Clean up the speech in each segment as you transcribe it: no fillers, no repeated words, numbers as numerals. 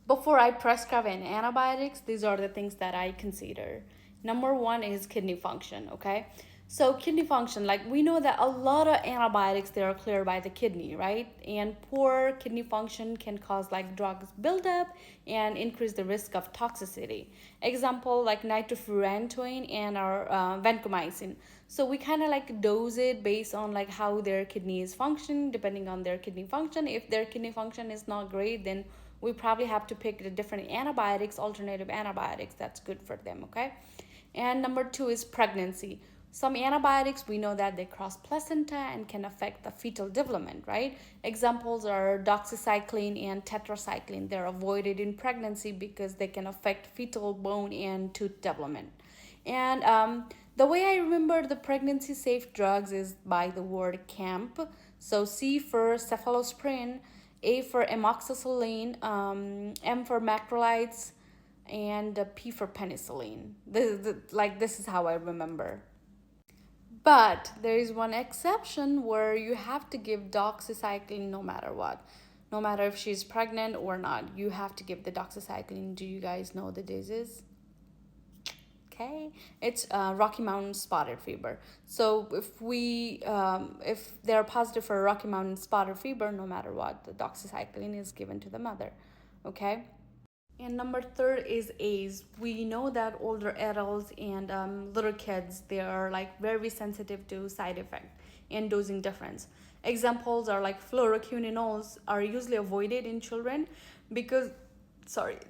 Before I prescribe an antibiotics, these are the things that I consider. Number one is kidney function, okay? So kidney function, like we know that a lot of antibiotics they are cleared by the kidney, right? And poor kidney function can cause like drugs buildup and increase the risk of toxicity. Example like nitrofurantoin and our vancomycin. So we kind of like dose it based on like how their kidney is functioning, depending on their kidney function. If their kidney function is not great, then we probably have to pick the different antibiotics, alternative antibiotics that's good for them, okay? And number two is pregnancy. Some antibiotics we know that they cross placenta and can affect the fetal development, right? Examples are doxycycline and tetracycline. They're avoided in pregnancy because they can affect fetal bone and tooth development. And the way I remember the pregnancy safe drugs is by the word CAMP. So C for cephalosporin, A for amoxicillin, M for macrolides, and P for penicillin. This is how I remember. But there is one exception where you have to give doxycycline no matter what. No matter if she's pregnant or not, you have to give the doxycycline. Do you guys know the disease? Okay, it's Rocky Mountain spotted fever. So if they're positive for Rocky Mountain spotted fever, no matter what, the doxycycline is given to the mother. Okay. And number third is A's. We know that older adults and little kids they are like very sensitive to side effect and dosing difference. Examples are like fluoroquinones are usually avoided in children because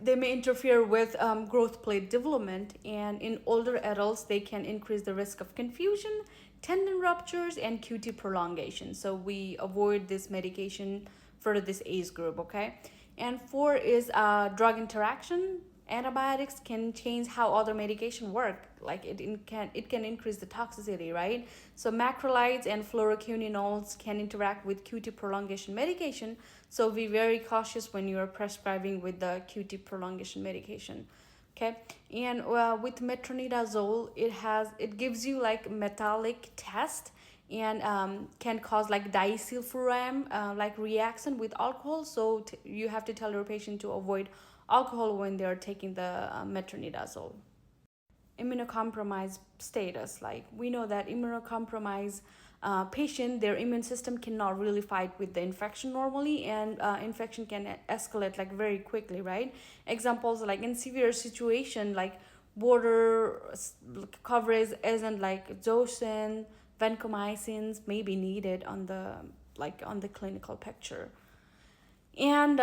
they may interfere with growth plate development, and in older adults they can increase the risk of confusion, tendon ruptures, and QT prolongation. So we avoid this medication for this age group, okay? And four is drug interaction. Antibiotics can change how other medication work. Like it can increase the toxicity, right? So macrolides and fluoroquinones can interact with QT prolongation medication. So be very cautious when you are prescribing with the QT prolongation medication. Okay, and with metronidazole, it gives you like metallic test and can cause like disulfiram like reaction with alcohol. So you have to tell your patient to avoid alcohol when they're taking the metronidazole. Immunocompromised status, like we know that immunocompromised patient their immune system cannot really fight with the infection normally, and infection can escalate like very quickly, right? Examples like in severe situation like border coverage isn't like zosyn, vancomycins may be needed on the clinical picture. And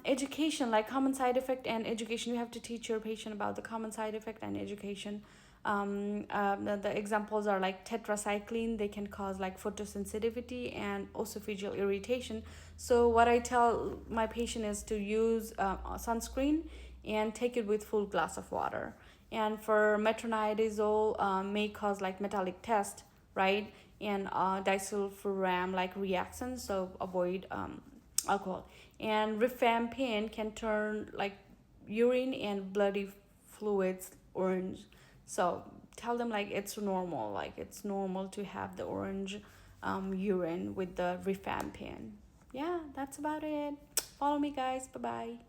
education, like common side effect and education, you have to teach your patient about the common side effect and education. The examples are like tetracycline, they can cause like photosensitivity and esophageal irritation. So what I tell my patient is to use sunscreen and take it with full glass of water. And for metronidazole may cause like metallic test, right? And disulfiram like reactions, so avoid alcohol. And rifampin can turn like urine and bloody fluids orange. So tell them like it's normal to have the orange urine with the rifampin. Yeah, that's about it. Follow me, guys. Bye bye.